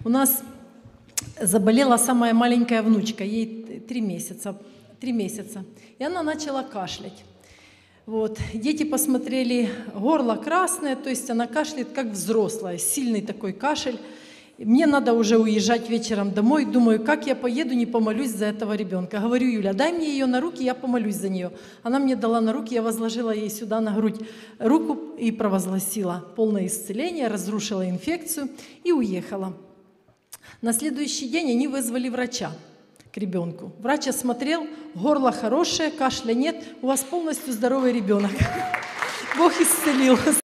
У нас заболела самая маленькая внучка, ей 3 месяца. 3 месяца. И она начала кашлять. Вот. Дети посмотрели, горло красное, то есть она кашляет как взрослая, сильный такой кашель. Мне надо уже уезжать вечером домой. Думаю, как я поеду, не помолюсь за этого ребенка. Говорю, Юля, дай мне ее на руки, я помолюсь за нее. Она мне дала на руки, я возложила ей сюда на грудь руку и провозгласила полное исцеление, разрушила инфекцию и уехала. На следующий день они вызвали врача к ребенку. Врач осмотрел, горло хорошее, кашля нет, у вас полностью здоровый ребенок. Бог исцелил.